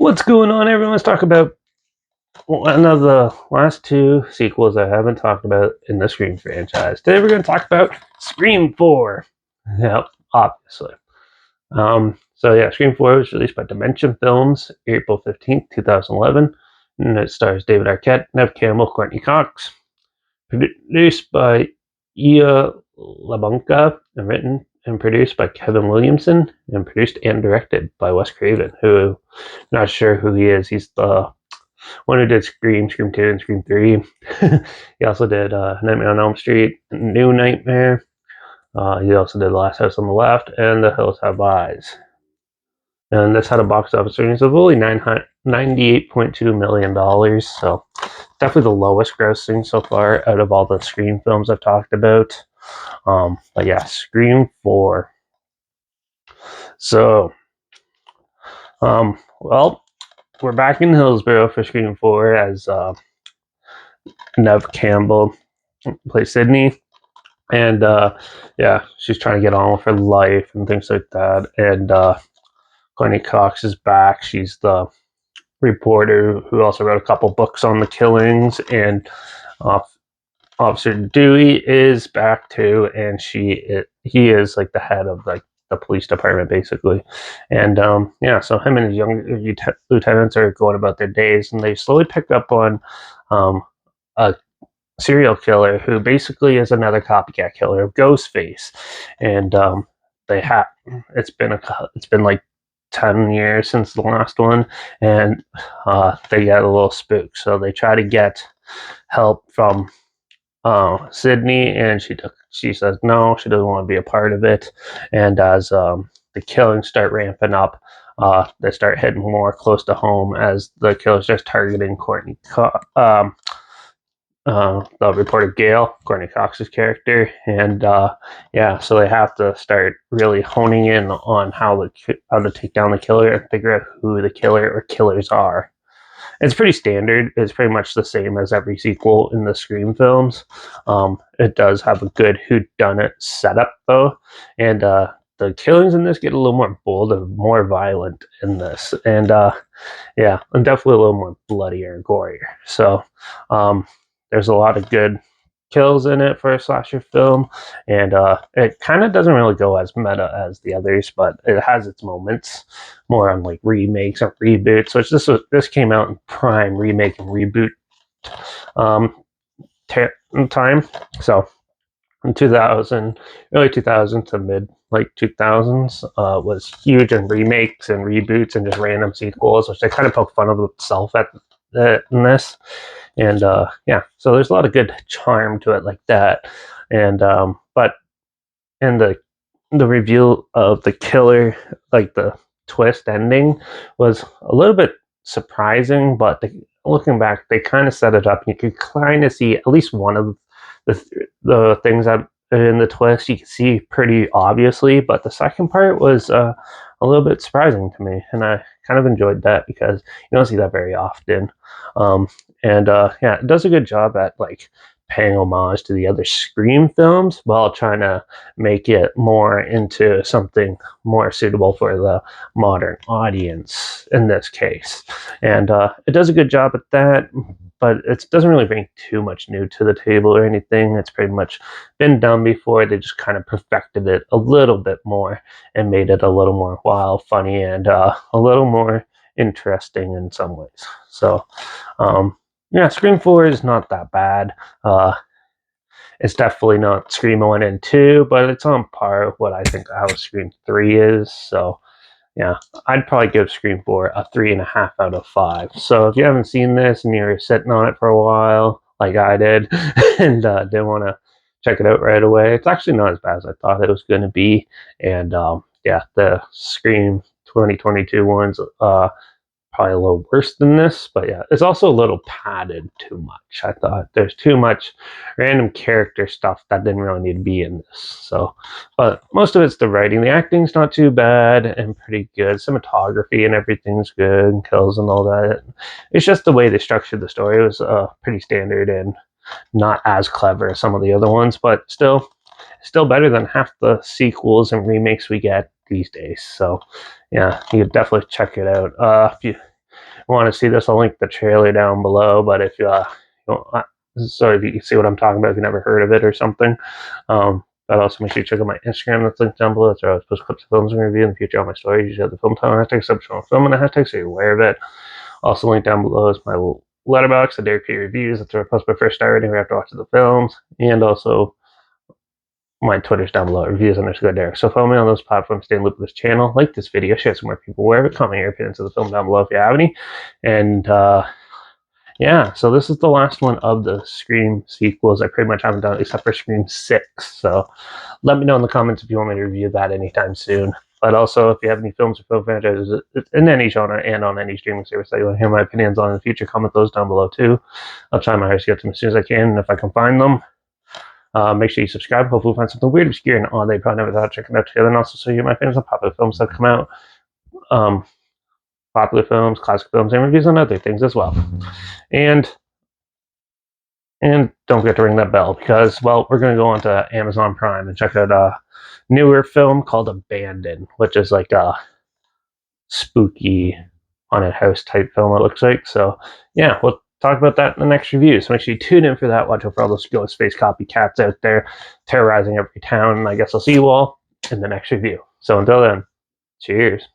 What's going on, everyone? Let's talk about one of the last two sequels I haven't talked about in the Scream franchise. Today we're going to talk about Scream 4. Yep, obviously. Scream 4 was released by Dimension Films April 15th, 2011. And it stars David Arquette, Neve Campbell, Courtney Cox. Produced by Ia LaBanca and written and produced by Kevin Williamson and produced and directed by Wes Craven, who not sure who he is. He's the one who did Scream 2, and Scream 3. He also did Nightmare on Elm Street, New Nightmare. He also did Last House on the Left and The Hills Have Eyes. And this had a box office earnings of only $98.2 million. So definitely the lowest grossing so far out of all the Scream films I've talked about. But yeah, Scream 4. So, we're back in Hillsborough for Scream 4 as Neve Campbell plays Sydney. And she's trying to get on with her life and things like that. And Courtney Cox is back. She's the reporter who also wrote a couple books on the killings. And Officer Dewey is back too, and he is like the head of like the police department basically. And so him and his younger lieutenants are going about their days, and they slowly pick up on a serial killer who basically is another copycat killer of Ghostface. And it's been like 10 years since the last one, and they get a little spooked, so they try to get help from Sydney, and she says no, she doesn't want to be a part of it. And as the killings start ramping up, they start hitting more close to home as the killers just targeting Courtney, the reporter Gail, Courtney Cox's character. And so they have to start really honing in on how to take down the killer and figure out who the killer or killers are. It's pretty standard. It's pretty much the same as every sequel in the Scream films. It does have a good whodunit setup, though. And the killings in this get a little more bold and more violent in this. And and definitely a little more bloodier and gorier. So there's a lot of good kills in it for a slasher film, and it kind of doesn't really go as meta as the others, but it has its moments more on like remakes or reboots, which this came out in prime remake and reboot time. So in 2000, early 2000 to mid like 2000s was huge in remakes and reboots and just random sequels, which they kind of poke fun of itself in this. And so there's a lot of good charm to it like that. And but in the reveal of the killer, like the twist ending, was a little bit surprising, but looking back, they kind of set it up, and you could kind of see at least one of the things that in the twist you can see pretty obviously, but the second part was a little bit surprising to me, and I kind of enjoyed that because you don't see that very often. It does a good job at like paying homage to the other Scream films while trying to make it more into something more suitable for the modern audience in this case. And it does a good job at that, but it doesn't really bring too much new to the table or anything. It's pretty much been done before. They just kind of perfected it a little bit more and made it a little more wild, funny, and a little more interesting in some ways. So Scream 4 is not that bad. It's definitely not Scream 1 and 2, but it's on par with what I think how Scream 3 is. So I'd probably give Scream 4 a 3.5 out of 5. So if you haven't seen this and you're sitting on it for a while, like I did, and didn't want to check it out right away, it's actually not as bad as I thought it was going to be. And the Scream 2022 ones probably a little worse than this, but it's also a little padded too much. I thought there's too much random character stuff that didn't really need to be in this. So, but most of it's the writing. The acting's not too bad and pretty good. Cinematography and everything's good, and kills and all that. It's just the way they structured the story. It was pretty standard and not as clever as some of the other ones, but still better than half the sequels and remakes we get these days. So you could definitely check it out. If you want to see this, I'll link the trailer down below. But if you, so if you can see what I'm talking about, if you never heard of it or something. But also make sure you check out my Instagram that's linked down below. That's where I always post clips of films and review in the future. All my stories usually have the film title hashtag, subject film and the hashtag, so you're aware of it. Also linked down below is my Letterbox, the Derek P reviews. That's where I post my first star rating after watching the films, and also my Twitter's down below, reviews_Derek. So follow me on those platforms, stay in loop with this channel, like this video, share some more people wherever, comment your opinions of the film down below if you have any. And yeah, so this is the last one of the Scream sequels. I pretty much haven't done it except for Scream 6. So let me know in the comments if you want me to review that anytime soon. But also, if you have any films or film franchises in any genre and on any streaming service that you want to hear my opinions on in the future, comment those down below too. I'll try my hardest to get to them as soon as I can, and if I can find them, make sure you subscribe. Hopefully we'll find something weird, obscure, and odd that you probably never thought of checking out together. And also show you my opinions on popular films that come out. Popular films, classic films, and reviews on other things as well. And don't forget to ring that bell because, well, we're going to go on to Amazon Prime and check out a newer film called Abandoned, which is like a spooky haunted house type film, it looks like. So, yeah, we'll talk about that in the next review. So make sure you tune in for that. Watch out for all those ghost face copycats out there terrorizing every town. And I guess I'll see you all in the next review. So until then, cheers.